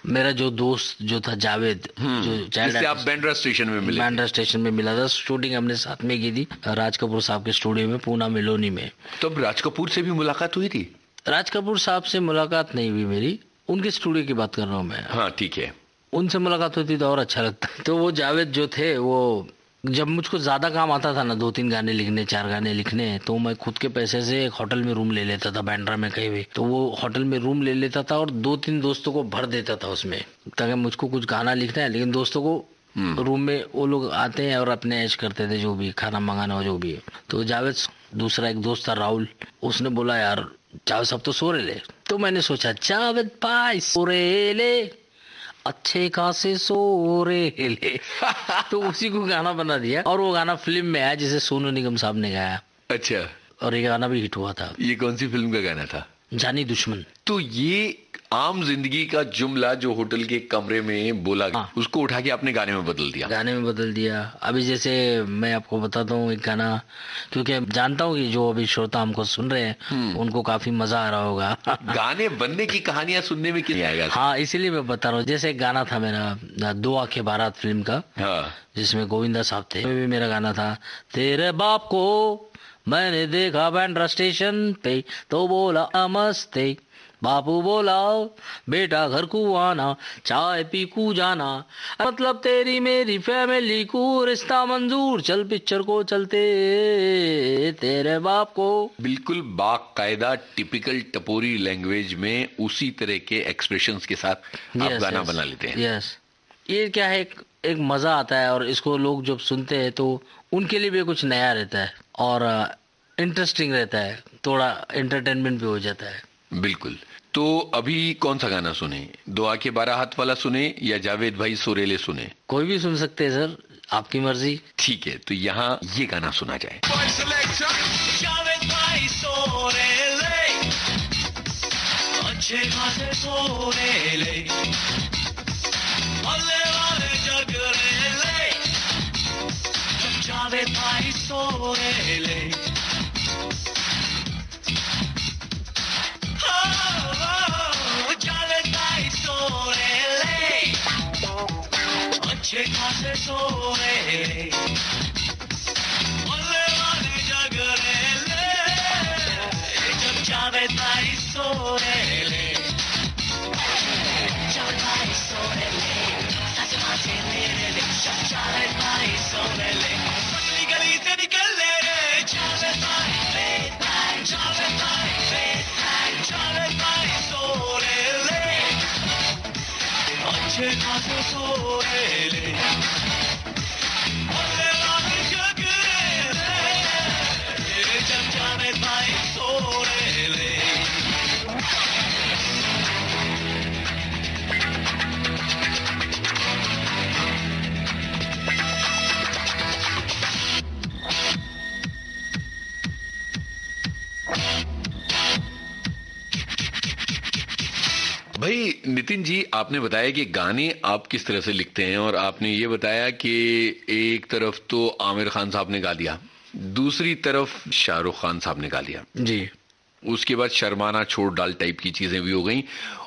मेरा जो दोस्त जो था जावेद, जो जिससे आप बांद्रा स्टेशन में मिले? बांद्रा स्टेशन में मिला था, शूटिंग हमने साथ में की थी राज कपूर साहब के स्टूडियो में, पूना मेलोनी में। तो राज कपूर से भी मुलाकात हुई थी? राज कपूर साहब से मुलाकात नहीं हुई मेरी, उनके स्टूडियो की बात कर रहा हूँ मैं। हाँ ठीक है। उनसे मुलाकात होती तो और अच्छा लगता। तो वो जावेद जो थे, वो जब मुझको ज्यादा काम आता था ना, 2-3 गाने लिखने, 4 गाने लिखने, तो मैं खुद के पैसे से एक होटल में रूम ले लेता था बांद्रा में कहीं भी। तो वो होटल में रूम ले लेता था और 2-3 दोस्तों को भर देता था उसमें, ताकि मुझको कुछ गाना लिखना है, लेकिन दोस्तों को रूम में वो लोग आते हैं और अपने ऐश करते थे, जो भी खाना मंगाना हो जो भी है। तो जावेद, दूसरा एक दोस्त था राहुल, उसने बोला यार जावेद साहब तो सो रहे ले। तो मैंने सोचा जावेद भाई सो रहे ले, अच्छे खासे सो रहे ले। तो उसी को गाना बना दिया और वो गाना फिल्म में आया, जिसे सोनू निगम साहब ने गाया। अच्छा। और ये गाना भी हिट हुआ था। ये कौन सी फिल्म का गाना था? जानी दुश्मन। तो ये आम जिंदगी का जुमला जो होटल के कमरे में बोला गया, उसको उठा के आपने गाने में बदल दिया? गाने में बदल दिया। अभी जैसे मैं आपको बताता हूँ एक गाना, क्योंकि जानता हूँ कि जो अभी श्रोता हमको सुन रहे हैं उनको काफी मजा आ रहा होगा। गाने बनने की कहानियां सुनने में क्यों आएगा? हाँ, इसीलिए मैं बता रहा हूँ। जैसे एक गाना था मेरा 2 आंखें बारात फिल्म का, जिसमें गोविंदा साहब थे, भी मेरा गाना था। तेरे बाप को मैंने देखा बांद्रा स्टेशन पे, तो बोला नमस्ते, बापू बोला बेटा घर को आना, चाय पी को जाना, मतलब तेरी मेरी फैमिली को रिश्ता मंजूर, चल पिक्चर को चलते तेरे बाप को। बिल्कुल बाकायदा टिपिकल टपोरी लैंग्वेज में उसी तरह के एक्सप्रेशंस के साथ आप गाना बना लेते हैं। यस, ये क्या है, एक मजा आता है, और इसको लोग जब सुनते हैं तो उनके लिए भी कुछ नया रहता है और इंटरेस्टिंग रहता है, थोड़ा एंटरटेनमेंट भी हो जाता है। बिल्कुल। तो अभी कौन सा गाना सुने? 2 आंखें 12 हाथ वाला सुने या जावेद भाई सोरेले सुने? कोई भी सुन सकते हैं सर, आपकी मर्जी। ठीक है, तो यहाँ ये गाना सुना जाए। जावेद भाई सोरेले, अच्छे खासे सोरेले, हल्ले वाले जगरेले, जावेद भाई सोरेले। अच्छे खासे सोरेले, हल्ले वाले जगरेले, जब जावेद भाई सोरेले, जावेद भाई सोरेले, सच बातें मेरे लिए, जब जावेद भाई सोने ले, पतली गली से निकल ले रे, चले ताई, चले ताई, चले ताई सोने ले, अच्छे खासे सोने ले, अरे लाल जग रे, जब जाने ताई सोने ले। भाई नितिन जी, आपने बताया कि गाने आप किस तरह से लिखते हैं और आपने ये बताया कि एक तरफ तो आमिर खान साहब ने गा दिया, दूसरी तरफ शाहरुख खान साहब ने गा लिया जी, उसके बाद शर्माना छोड़ डाल टाइप की चीजें भी हो गई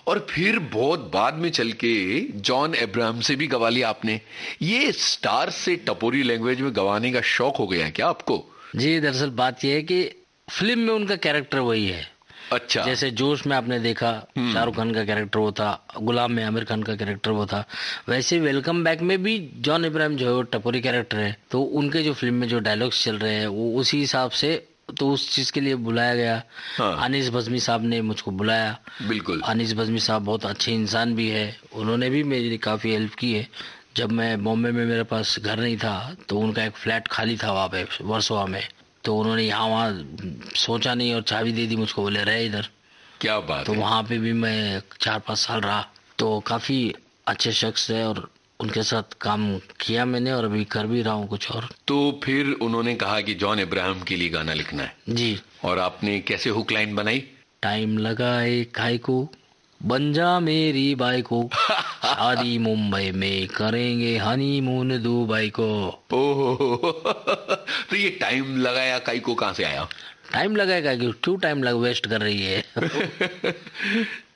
और फिर बहुत बाद में चल के जॉन अब्राहम से भी गवा लिया आपने। ये स्टार से टपोरी लैंग्वेज में गवाने का शौक हो गया है क्या आपको? जी दरअसल बात यह है कि फिल्म में उनका कैरेक्टर वही है। अच्छा, जैसे जोश में आपने देखा शाहरुख खान का कैरेक्टर वो था, गुलाम में आमिर खान का कैरेक्टर वो था, वैसे वेलकम बैक में भी जॉन इब्राहिम जो है वो टपोरी कैरेक्टर है, तो उनके जो फिल्म में जो डायलॉग्स चल रहे हैं वो उसी हिसाब से, तो उस चीज के लिए बुलाया गया। हाँ। अनीस बज़मी साहब ने मुझको बुलाया। बिल्कुल। अनीस बज़मी साहब बहुत अच्छे इंसान भी है, उन्होंने भी मेरी काफी हेल्प की है। जब मैं बॉम्बे में, मेरे पास घर नहीं था, तो उनका एक फ्लैट खाली था वहाँ पे वर्सोवा में, तो उन्होंने यहाँ वहाँ सोचा नहीं और चाबी दे दी मुझको, बोले रहे इधर। क्या बात तो है। वहाँ पे भी मैं 4-5 साल रहा, तो काफी अच्छे शख्स है और उनके साथ काम किया मैंने और अभी कर भी रहा हूँ कुछ और। तो फिर उन्होंने कहा कि जॉन अब्राहम के लिए गाना लिखना है जी, और आपने कैसे हुक लाइन बनाई? टाइम लगाए खाई को, बन जा मेरी बाई को, शादी मुंबई में करेंगे हनीमून दुबई को। ओहो तो ये टाइम लगाया काई को कहां से आया? टाइम लगाएगा क्यों टाइम लग वेस्ट कर रही है।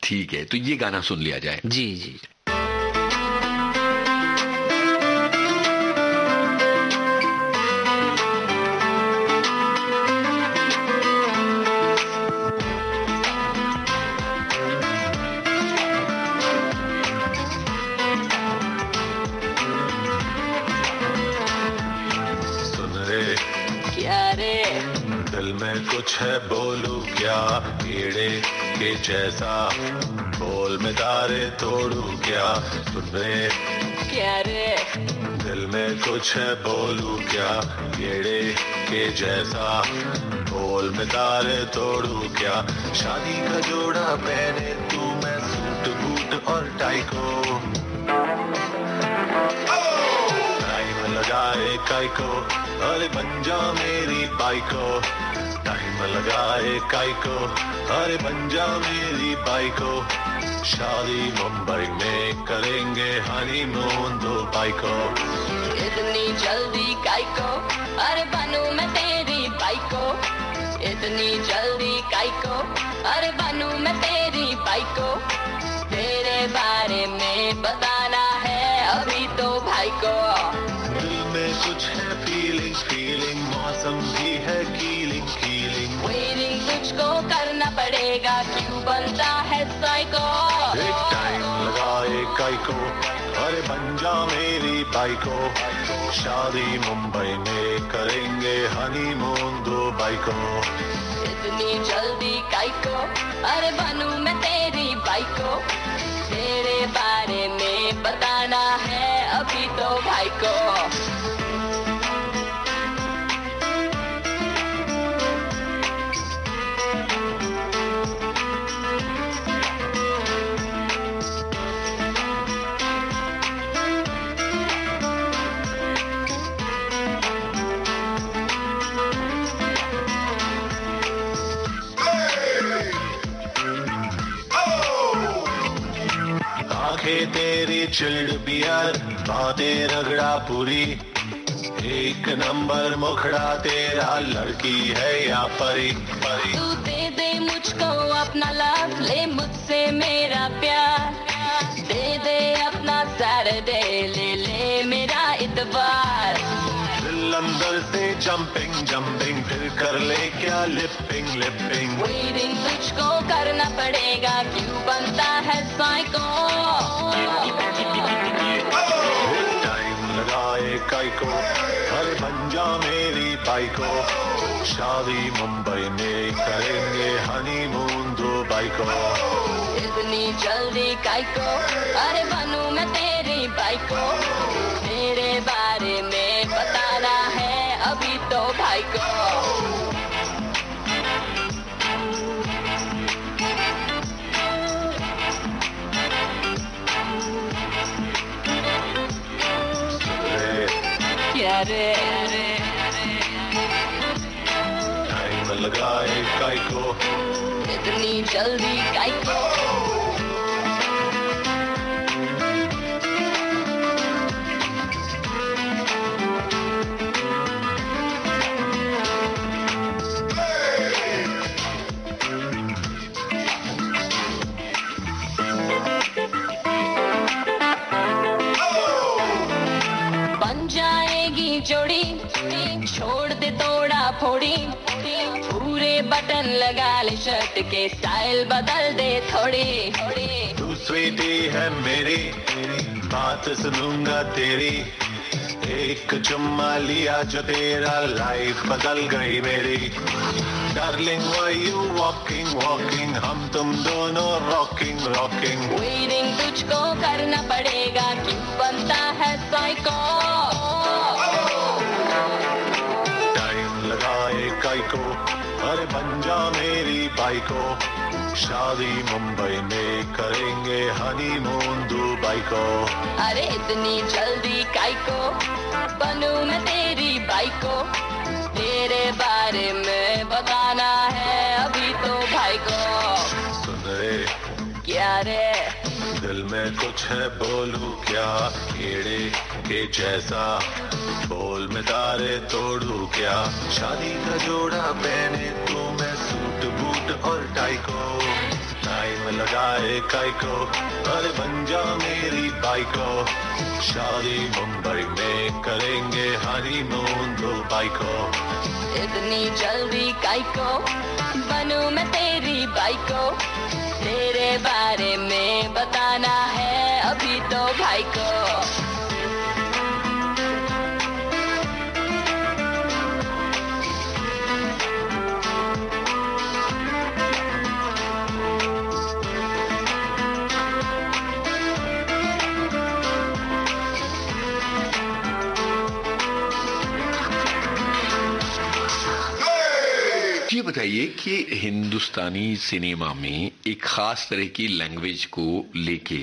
ठीक है, तो ये गाना सुन लिया जाए। जी जी। कुछ है बोलू क्या, कीड़े के जैसा बोल में तारे तोड़ू क्या, सुन रे क्या रे, दिल में कुछ है बोलू क्या, कीड़े के जैसा बोल में तारे तोड़ू क्या, शादी का जोड़ा पहने तू मैं सूट बूट और टाई को, टाइम लगाए काई को, अरे बन जा मेरी बाई को, टाइम लगाए काई को, अरे बन जा मेरी बाई को, शादी मुंबई में करेंगे हनीमून दुबई को, इतनी जल्दी काई को, अरे बनूं मैं तेरी बाई को, इतनी जल्दी काई को, अरे बनूं मैं तेरी बाई को, तेरे बारे में बताना है अभी तो भाई को, दिल में कुछ है फीलिंग फीलिंग, मौसम भी है कीलिंग कीलिंग, वेटिंग तुझको करना पड़ेगा, क्यों बनता है साइको, एक टाइम लगाए काई को, अरे बन जा मेरी बाई को, शादी मुंबई में करेंगे हनीमून दुबई को, इतनी जल्दी काई को, अरे बनूं मैं तेरी बाई को, तेरे बारे में बताना है अभी तो भाई को, आंखें तेरी चिल्ड बियर, बातें रगड़ा पूरी, एक नंबर मुखड़ा तेरा, लड़की है या परी परी, तू दे दे मुझको अपना लव, ले मुझसे मेरा प्यार, दे दे अपना सैटरडे, ले ले मेरा इतवार, दिल अंदर से जंपिंग जंपिंग, फिर कर ले क्या लिपिंग लिपिंग, वेटिंग तुझको करना पड़ेगा, क्यों बनता है साइको, टाइम लगाए काई को, अरे बन जा मेरी बाइको, शादी मुंबई में करेंगे हनीमून दुबई को। इतनी जल्दी काइको, अरे बनूं मैं तेरी बाइको, तेरे बारे में बताना है अभी तो भाई को। क्या रे टाइम लगाए काइको, इतनी जल्दी काइको। बन जाएगी जोड़ी, छोड़ दे तोड़ा फोड़ी, पूरे बटन लगा ले शर्ट के, स्टाइल बदल दे थोड़ी थोड़ी। तू स्वीटी है मेरी, बात सुनूंगा तेरी, एक चुम्मा लिया जो तेरा, लाइफ बदल गई मेरी। Darling why you walking walking, हम तुम दोनों रॉकिंग रॉकिंग। वेटिंग तुझको करना पड़ेगा, क्यों बनता है साइको। टाइम लगाए काइको, अरे बन जा मेरी बाइको, शादी मुंबई में करेंगे हनीमून दुबई को। अरे इतनी जल्दी काइको, बनूं मैं तेरी बाइको, तेरे बारे में बताना है अभी तो भाई को। सुन रे क्या रे, दिल में कुछ है बोलूं क्या, कीड़े के जैसा बोल में तारे तोड़ू क्या। शादी का जोड़ा पहने तू, मैं सूट बूट और टाई को, टाइम लगाए काइको, अरे बन जा मेरी बाइको, शादी मुंबई में करेंगे हनीमून दुबई को। इतनी जल्दी काइको, बनूं मैं तेरी बाइको, तेरे बारे में बताना है अभी तो भाई को। ये बताइए कि हिंदुस्तानी सिनेमा में एक खास तरह की लैंग्वेज को लेके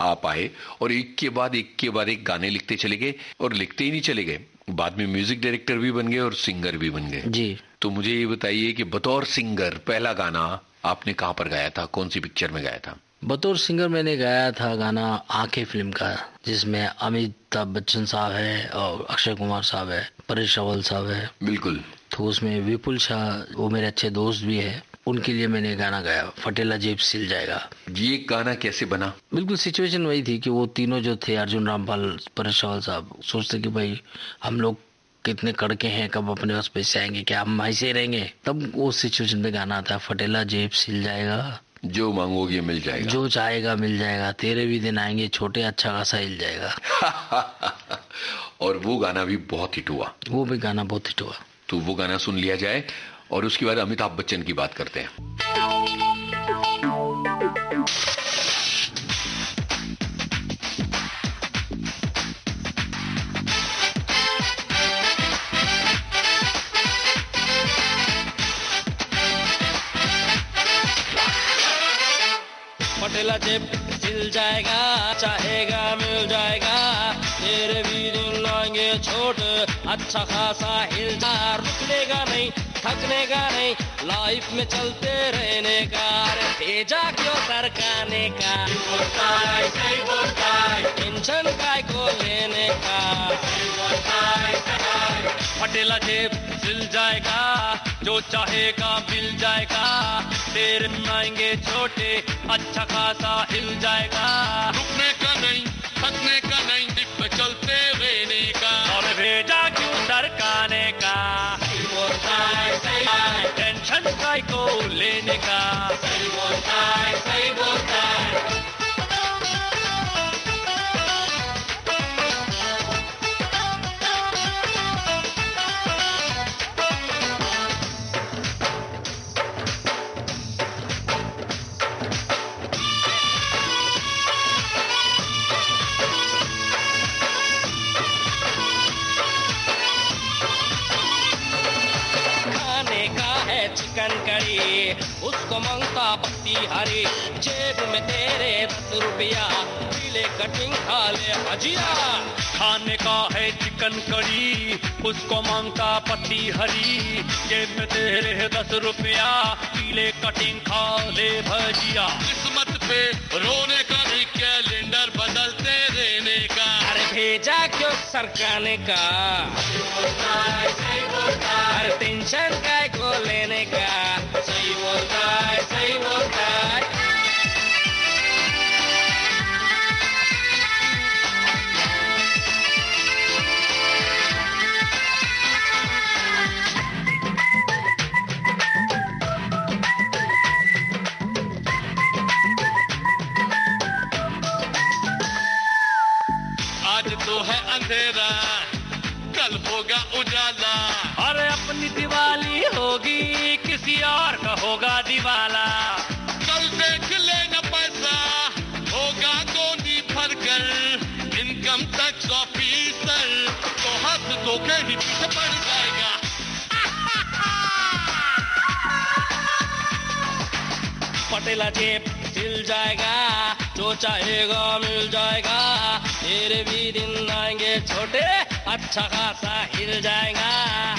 आप आए और एक के बाद एक गाने लिखते चले गए, और लिखते ही नहीं चले गए, बाद में म्यूजिक डायरेक्टर भी बन गए और सिंगर भी बन गए जी। तो मुझे ये बताइए कि बतौर सिंगर पहला गाना आपने कहाँ पर गाया था, कौन सी पिक्चर में गाया था? बतौर सिंगर मैंने गाया था गाना आंखें फिल्म का, जिसमें अमिताभ बच्चन साहब है और अक्षय कुमार साहब है, परेश रावल साहब है। बिल्कुल। तो उसमें विपुल शाह वो मेरे अच्छे दोस्त भी है, उनके लिए मैंने गाना गाया, फटेला जेब सिल जाएगा। ये गाना कैसे बना? बिल्कुल सिचुएशन वही थी कि वो तीनों जो थे, अर्जुन रामपाल, परेश रावल साहब, सोचते कि भाई हम लोग कितने कड़के हैं, कब अपने पास पैसे आएंगे, क्या हम ऐसे ही रहेंगे। तब वो सिचुएशन में गाना आता है, फटेला जेब सिल जाएगा, जो मांगोगे मिल जाएगा, जो चाहेगा मिल जाएगा, तेरे भी दिन आएंगे छोटे, अच्छा खासा हिल जाएगा। और वो गाना भी बहुत हिट हुआ। वो भी गाना बहुत हिट हुआ। तो वो गाना सुन लिया जाए और उसके बाद अमिताभ बच्चन की बात करते हैं। फटेला जेब सिल जाएगा, चाहेगा मिल जाएगा, तेरे भी दिन आएंगे छोट, अच्छा खासा हिल जा, रुकने नहीं, थकने का नहीं, लाइफ में चलते रहने का, भेजा क्यों सरकाने का, टेंशन काय को लेने का, फटेला जेब सिल जाएगा, जो चाहेगा मिल जाएगा, तेरे आएंगे छोटे, अच्छा खासा हिल जाएगा, रुकने का नहीं, थकने का नहीं, दिख चलते रहने का, और भेजा क्यों सरकाने का, टेंशन काय को लेने का, सही बोलता है, सही बोलता है। हरी, उसको मांगता पत्ती हरी, जेब में तेरे 10 रुपया, पीले कटिंग खा ले हजिया। खाने का है चिकन करी, उसको मांगता पत्ती हरी, जेब में तेरे 10 रुपया, पीले कटिंग खा ले भजिया। किस्मत पे रोने का नहीं, कैलेंडर बदलते रहने का। अरे भेजा क्यों सरकाने का, अरे टेंशन काय को लेने का। सही बोलता है, सही बोलता है। आज तो है अंधेरा, कल होगा उजाला। अरे अपनी दिवाली होगी, किसी और का होगा दिवाला। कल देख लेना पैसा, होगा गोदी भरकर, इनकम टैक्स ऑफिसर तो हाथ धोखे ही पीछे पड़ जाएगा। पटेला जेब हिल जाएगा, जो चाहेगा मिल जाएगा, तेरे भी दिन आएंगे छोटे, अच्छा खासा हिल जाएगा।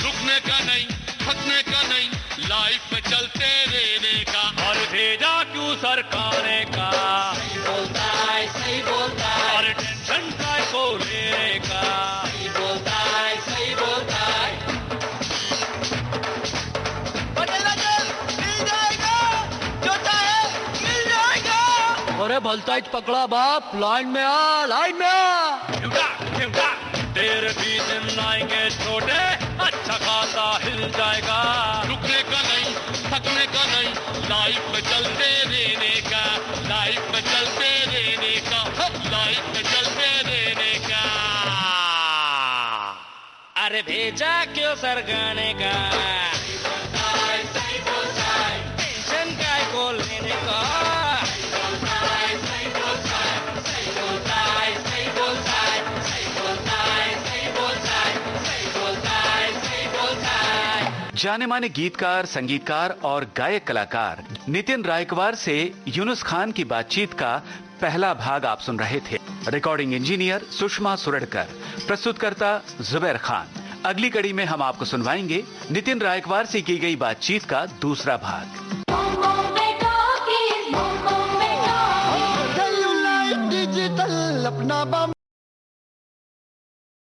रुकने का नहीं, थकने का नहीं, लाइफ में चलते रहने का। और भेजा क्यों सरकाने का, सही बोलता है, सही बोलता है। और टेंशन काय को लेने का। सही बोलता है, सही बोलता है। पटेला जेब हिल जाएगा, जो चाहे मिल जाएगा। अरे भलताइज पकड़ा बाप, लाइन में आ, लाइन में आ। तेरे भी दिन आएंगे छोटे, अच्छा खासा हिल जाएगा। रुकने का नहीं, थकने का नहीं, लाइफ में चलते रहने का। लाइफ में चलते रहने का, लाइफ में चलते रहने का। अरे भेजा क्यों सरकाने का, टेंशन काय को लेने का। जाने माने गीतकार, संगीतकार और गायक कलाकार नितिन रायकवार से यूनुस खान की बातचीत का पहला भाग आप सुन रहे थे। रिकॉर्डिंग इंजीनियर सुषमा सुरड़कर, प्रस्तुतकर्ता जुबैर खान। अगली कड़ी में हम आपको सुनवाएंगे नितिन रायकवार से की गई बातचीत का दूसरा भाग। डिजिटल अपना